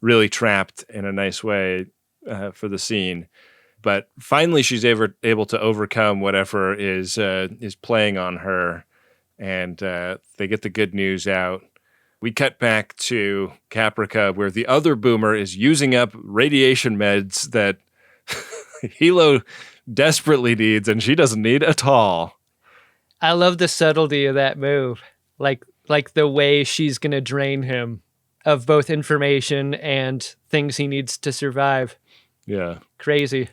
really trapped in a nice way for the scene. But finally, she's able to overcome whatever is playing on her. And they get the good news out. We cut back to Caprica, where the other Boomer is using up radiation meds that Hilo desperately needs, and she doesn't need at all. I love the subtlety of that move. Like the way she's going to drain him of both information and things he needs to survive. Yeah. Crazy.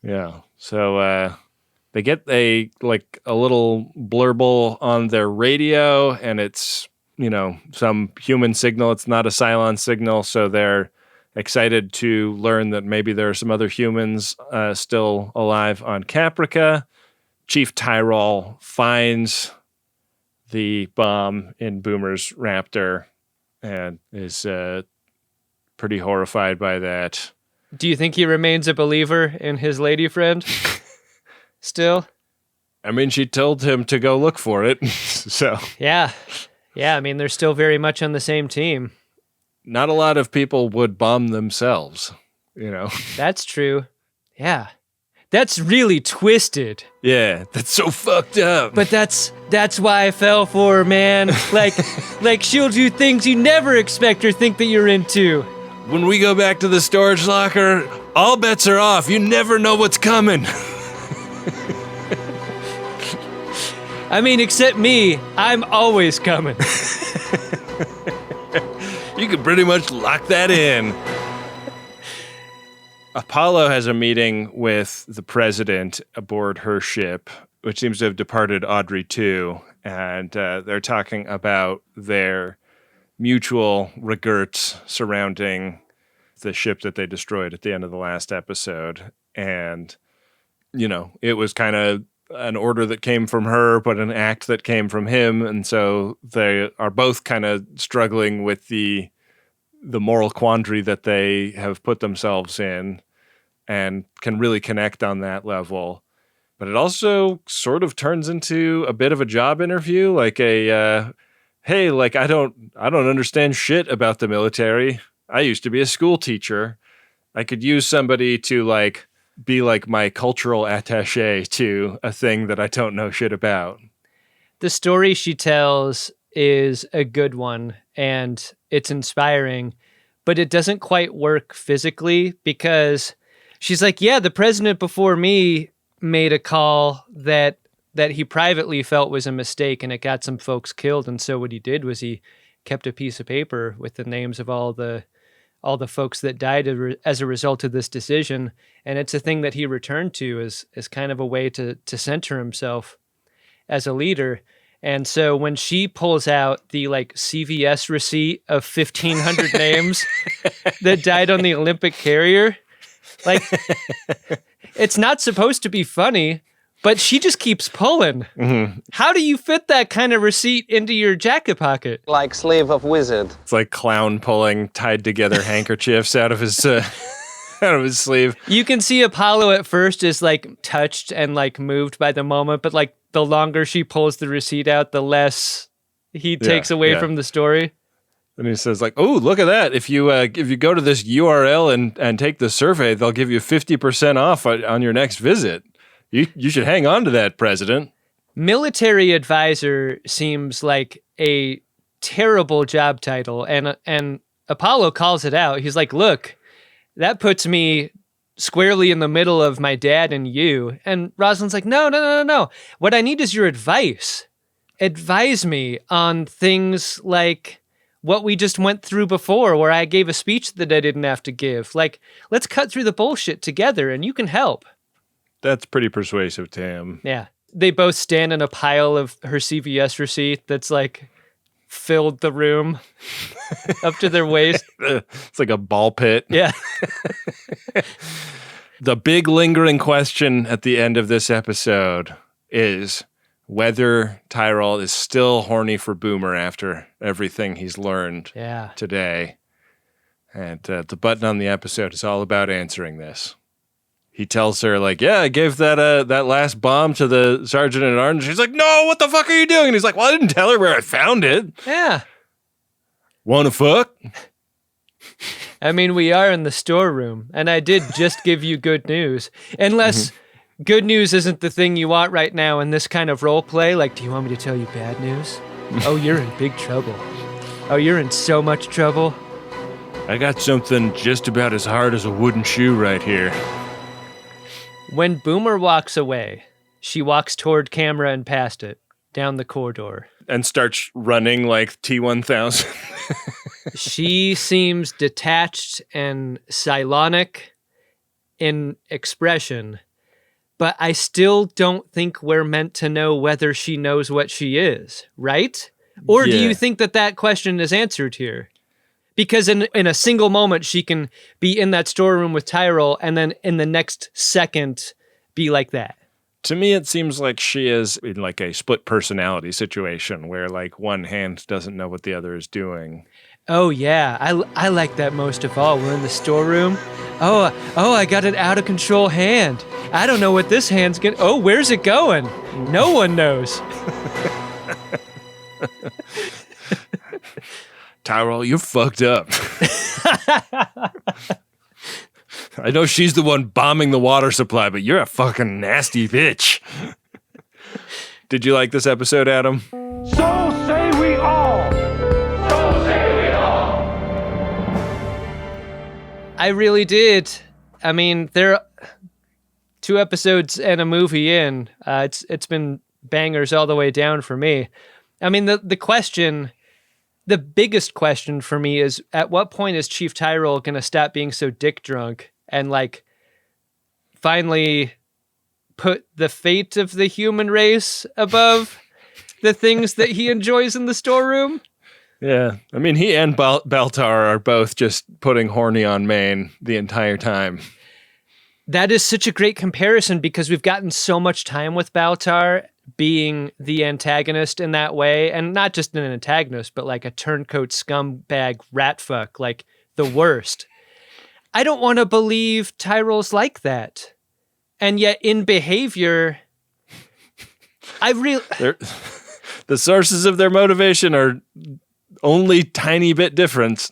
Yeah. So they get a little blurble on their radio, and it's some human signal. It's not a Cylon signal, so they're excited to learn that maybe there are some other humans still alive on Caprica. Chief Tyrol finds the bomb in Boomer's Raptor and is pretty horrified by that. Do you think he remains a believer in his lady friend still? I mean, she told him to go look for it, so... Yeah, I mean, they're still very much on the same team. Not a lot of people would bomb themselves, That's true. Yeah. That's really twisted. Yeah, that's so fucked up. But that's why I fell for her, man. Like she'll do things you never expect or think that you're into. When we go back to the storage locker, all bets are off. You never know what's coming. I mean, except me, I'm always coming. You can pretty much lock that in. Apollo has a meeting with the president aboard her ship, which seems to have departed Audrey too, and they're talking about their mutual regrets surrounding the ship that they destroyed at the end of the last episode. And, it was kind of an order that came from her, but an act that came from him. And so they are both kind of struggling with the moral quandary that they have put themselves in. and can really connect on that level. But it also sort of turns into a bit of a job interview, like a, hey, like I don't understand shit about the military. I used to be a school teacher. I could use somebody to like be like my cultural attaché to a thing that I don't know shit about. The story she tells is a good one and it's inspiring, but it doesn't quite work physically because she's like, yeah, the president before me made a call that he privately felt was a mistake and it got some folks killed. And so what he did was he kept a piece of paper with the names of all the folks that died as a result of this decision. And it's a thing that he returned to as kind of a way to center himself as a leader. And so when she pulls out the like CVS receipt of 1,500 names that died on the Olympic carrier, like it's not supposed to be funny, but she just keeps pulling. Mm-hmm. How do you fit that kind of receipt into your jacket pocket? Like slave of wizard. It's like clown pulling tied together handkerchiefs out of his sleeve. You can see Apollo at first is like touched and like moved by the moment, but like the longer she pulls the receipt out, the less he takes away from the story. And he says like, oh, look at that. If you go to this URL and take the survey, they'll give you 50% off on your next visit. You should hang on to that, President. Military advisor seems like a terrible job title. And Apollo calls it out. He's like, look, that puts me squarely in the middle of my dad and you. And Rosalind's like, no. What I need is your advice. Advise me on things like what we just went through before, where I gave a speech that I didn't have to give. Like, let's cut through the bullshit together and you can help. That's pretty persuasive to him. Yeah. They both stand in a pile of her CVS receipt that's like filled the room up to their waist. It's like a ball pit. Yeah. The big lingering question at the end of this episode is whether Tyrell is still horny for Boomer after everything he's learned today. And the button on the episode is all about answering this. He tells her, like, yeah, I gave that last bomb to the sergeant at arms. She's like, no, what the fuck are you doing? And he's like, well, I didn't tell her where I found it. Yeah. Wanna fuck? I mean, we are in the storeroom, and I did just give you good news. Unless good news isn't the thing you want right now in this kind of role play. Like, do you want me to tell you bad news? Oh, you're in big trouble. Oh, you're in so much trouble. I got something just about as hard as a wooden shoe right here. When Boomer walks away, she walks toward camera and past it, down the corridor. And starts running like T-1000. She seems detached and Cylonic in expression, but I still don't think we're meant to know whether she knows what she is, right? Or do you think that question is answered here? Because in a single moment, she can be in that storeroom with Tyrell and then in the next second be like that. To me, it seems like she is in like a split personality situation where like one hand doesn't know what the other is doing. Oh, yeah. I like that most of all. We're in the storeroom. Oh, I got an out of control hand. I don't know what this hand's going to... Oh, where's it going? No one knows. Tyrell, you're fucked up. I know she's the one bombing the water supply, but you're a fucking nasty bitch. Did you like this episode, Adam? So say we all. So say we all. I really did. I mean, there are 2 episodes and a movie in. It's been bangers all the way down for me. I mean, the question... The biggest question for me is, at what point is Chief Tyrell going to stop being so dick drunk and like finally put the fate of the human race above the things that he enjoys in the storeroom? Yeah. I mean, he and Baltar are both just putting horny on Maine the entire time. That is such a great comparison because we've gotten so much time with Baltar being the antagonist in that way, and not just an antagonist, but like a turncoat scumbag rat fuck, like the worst. I don't want to believe Tyrole's like that. And yet in behavior, the sources of their motivation are only tiny bit different.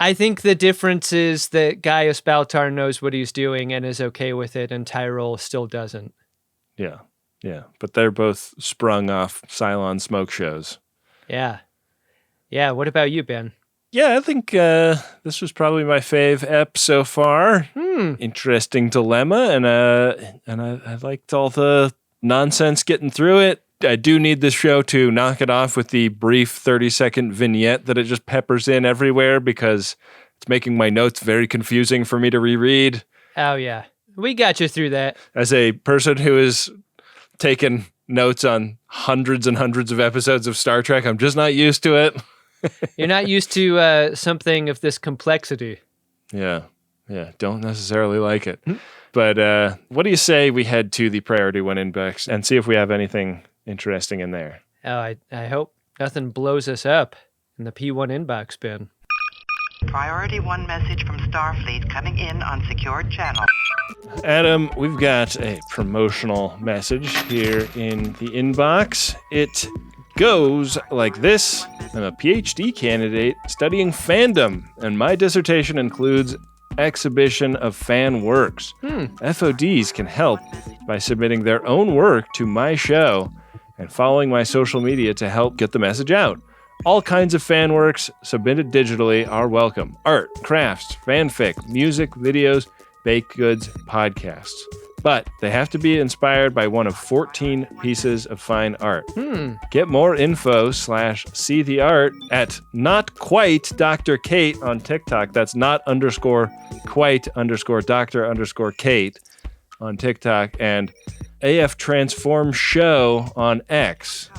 I think the difference is that Gaius Baltar knows what he's doing and is okay with it, and Tyrol still doesn't. Yeah. But they're both sprung off Cylon smoke shows. Yeah. What about you, Ben? Yeah, I think this was probably my fave ep so far. Interesting dilemma, and I liked all the nonsense getting through it. I do need this show to knock it off with the brief 30-second vignette that it just peppers in everywhere because it's making my notes very confusing for me to reread. Oh, yeah. We got you through that. As a person who has taken notes on hundreds and hundreds of episodes of Star Trek, I'm just not used to it. You're not used to something of this complexity. Yeah, don't necessarily like it. But what do you say we head to the Priority 1 inbox and see if we have anything interesting in there? Oh, I hope nothing blows us up in the P1 inbox, Ben. Priority 1 message from Starfleet coming in on secured channel. Adam, we've got a promotional message here in the inbox. It goes like this. I'm a PhD candidate studying fandom, and my dissertation includes exhibition of fan works. FODs can help by submitting their own work to my show and following my social media to help get the message out. All kinds of fan works submitted digitally are welcome. Art, crafts, fanfic, music, videos, baked goods, podcasts. But they have to be inspired by one of 14 pieces of fine art. Get more info / see the art at not quite Dr. Kate on TikTok. That's not _quite _Dr. Kate on TikTok, and AF Transform Show on X,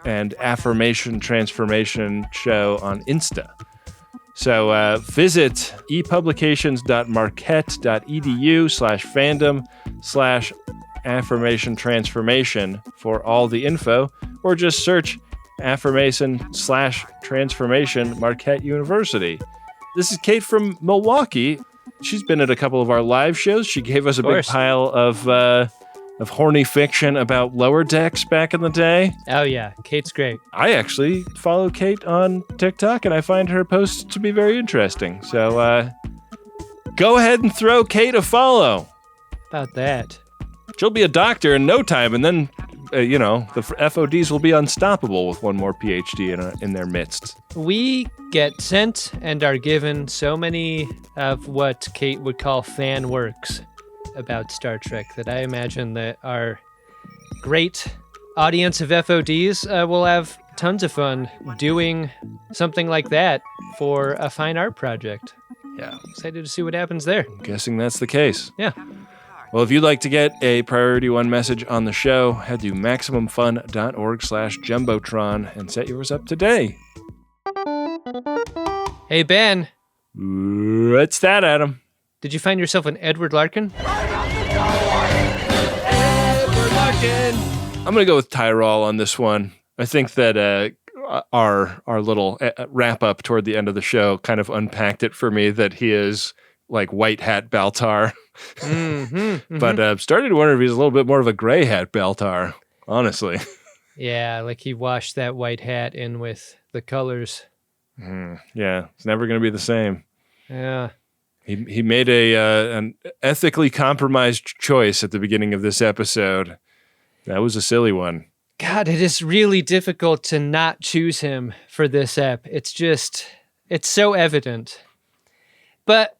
and Affirmation Transformation Show on Insta. So visit epublications.marquette.edu/fandom/affirmation transformation for all the info, or just search affirmation/transformation Marquette University. This is Kate from Milwaukee. She's been at a couple of our live shows. She gave us a big pile of horny fiction about Lower Decks back in the day. Oh, yeah. Kate's great. I actually follow Kate on TikTok, and I find her posts to be very interesting. So go ahead and throw Kate a follow. About that. She'll be a doctor in no time, and then, the FODs will be unstoppable with one more PhD in their midst. We get sent and are given so many of what Kate would call fan works about Star Trek that I imagine that our great audience of FODs will have tons of fun doing something like that for a fine art project. Yeah. Excited to see what happens there. I'm guessing that's the case. Yeah. Well, if you'd like to get a Priority 1 message on the show, head to MaximumFun.org/Jumbotron and set yours up today. Hey, Ben. What's that, Adam? Did you find yourself an Edward Larkin? Edward Larkin! I'm going to go with Tyrol on this one. I think that our little wrap-up toward the end of the show kind of unpacked it for me, that he is like white hat Baltar. But I'm starting to wonder if he's a little bit more of a gray hat Baltar, honestly. Yeah, like he washed that white hat in with the colors. Yeah, it's never going to be the same. Yeah. He made an ethically compromised choice at the beginning of this episode. That was a silly one. God, it is really difficult to not choose him for this ep. It's so evident. But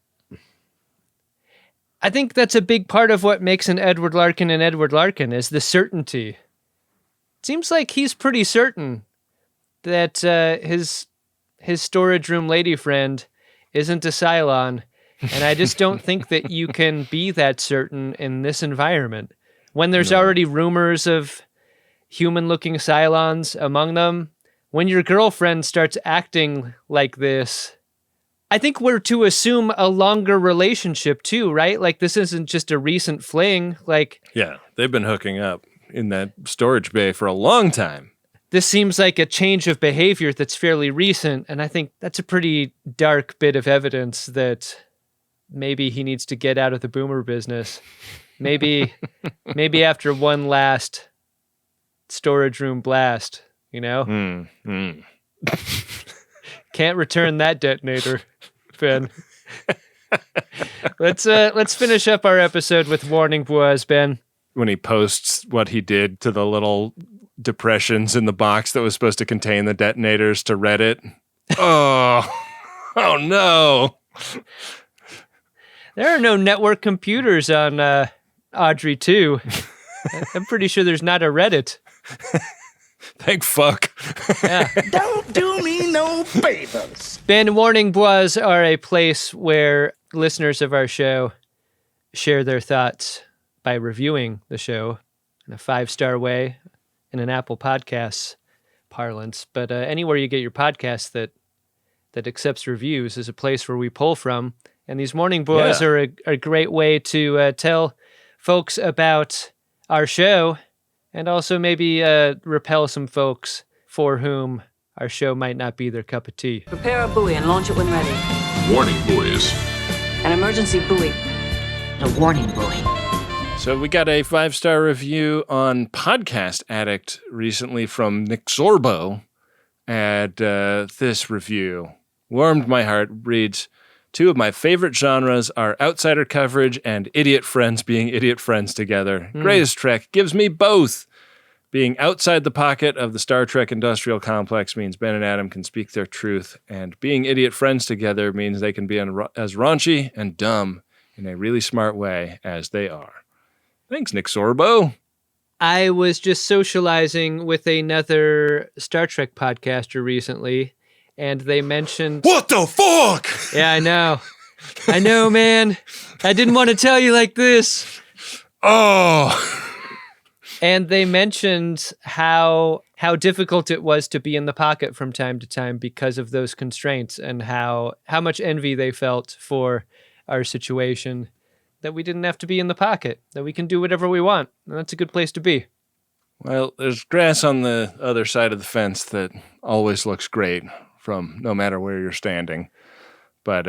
I think that's a big part of what makes an Edward Larkin is the certainty. It seems like he's pretty certain that his storage room lady friend isn't a Cylon. And I just don't think that you can be that certain in this environment. When there's already rumors of human-looking Cylons among them, when your girlfriend starts acting like this, I think we're to assume a longer relationship too, right? Like, this isn't just a recent fling. Like, yeah, they've been hooking up in that storage bay for a long time. This seems like a change of behavior that's fairly recent, and I think that's a pretty dark bit of evidence that maybe he needs to get out of the boomer business. Maybe after one last storage room blast, you know? Can't return that detonator, Ben. Let's finish up our episode with warning boys, Ben. When he posts what he did to the little depressions in the box that was supposed to contain the detonators to Reddit. Oh no. There are no network computers on Audrey 2. I'm pretty sure there's not a Reddit. Thank fuck. Yeah. Don't do me no favors. Ben, warning bois are a place where listeners of our show share their thoughts by reviewing the show in a 5-star way in an Apple Podcasts parlance. But anywhere you get your podcasts that accepts reviews is a place where we pull from. And these warning bois are a great way to tell folks about our show and also maybe repel some folks for whom our show might not be their cup of tea. Prepare a buoy and launch it when ready. Warning buoys. An emergency buoy. A warning buoy. So we got a 5-star review on Podcast Addict recently from Nick Sorbo. And this review warmed my heart. Reads, 2 of my favorite genres are outsider coverage and idiot friends being idiot friends together. Greatest Trek gives me both. Being outside the pocket of the Star Trek industrial complex means Ben and Adam can speak their truth, and being idiot friends together means they can be as raunchy and dumb in a really smart way as they are. Thanks, Nick Sorbo. I was just socializing with another Star Trek podcaster recently, and they mentioned... What the fuck? Yeah, I know. I know, man. I didn't want to tell you like this. Oh... And they mentioned how difficult it was to be in the pocket from time to time because of those constraints, and how much envy they felt for our situation, that we didn't have to be in the pocket, that we can do whatever we want. And that's a good place to be. Well, there's grass on the other side of the fence that always looks great from no matter where you're standing. But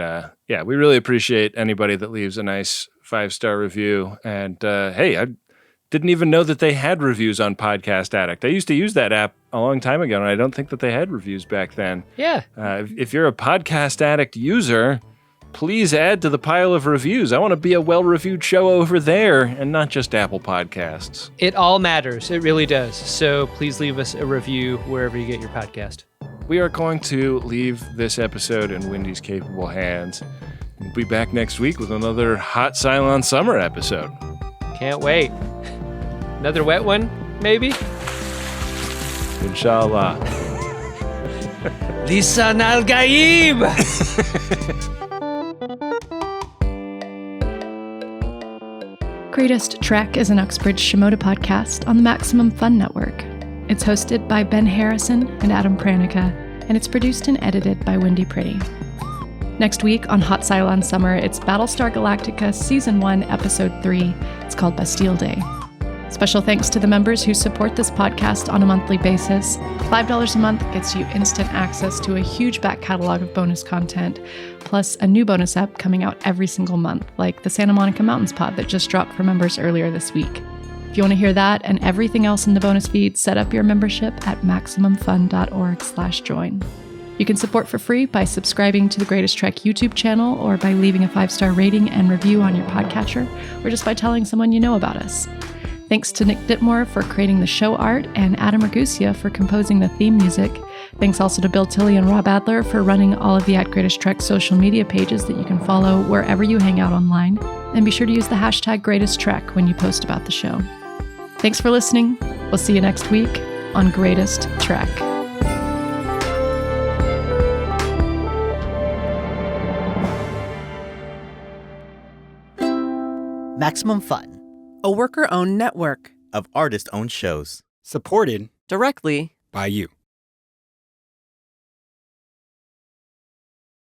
yeah, we really appreciate anybody that leaves a nice 5-star review. And hey, I didn't even know that they had reviews on Podcast Addict. I used to use that app a long time ago, and I don't think that they had reviews back then. Yeah. If you're a Podcast Addict user, please add to the pile of reviews. I want to be a well-reviewed show over there and not just Apple Podcasts. It all matters. It really does. So please leave us a review wherever you get your podcast. We are going to leave this episode in Wynde's capable hands. We'll be back next week with another Hot Cylon Summer episode. Can't wait. Another wet one, maybe? Inshallah. Lisan al-Gaib! Greatest Trek is an Uxbridge Shimoda podcast on the Maximum Fun Network. It's hosted by Ben Harrison and Adam Pranica, and it's produced and edited by Wynde Priddy. Next week on Hot Cylon Summer, it's Battlestar Galactica Season 1, Episode 3. It's called Bastille Day. Special thanks to the members who support this podcast on a monthly basis. $5 a month gets you instant access to a huge back catalog of bonus content, plus a new bonus app coming out every single month, like the Santa Monica Mountains pod that just dropped for members earlier this week. If you want to hear that and everything else in the bonus feed, set up your membership at MaximumFun.org/join. You can support for free by subscribing to the Greatest Trek YouTube channel, or by leaving a 5-star rating and review on your podcatcher, or just by telling someone you know about us. Thanks to Nick Ditmore for creating the show art, and Adam Ragusia for composing the theme music. Thanks also to Bill Tilley and Rob Adler for running all of the @Greatest Trek social media pages that you can follow wherever you hang out online. And be sure to use the hashtag Greatest Trek when you post about the show. Thanks for listening. We'll see you next week on Greatest Trek. Maximum Fun, a worker-owned network of artist-owned shows. supported directly by you.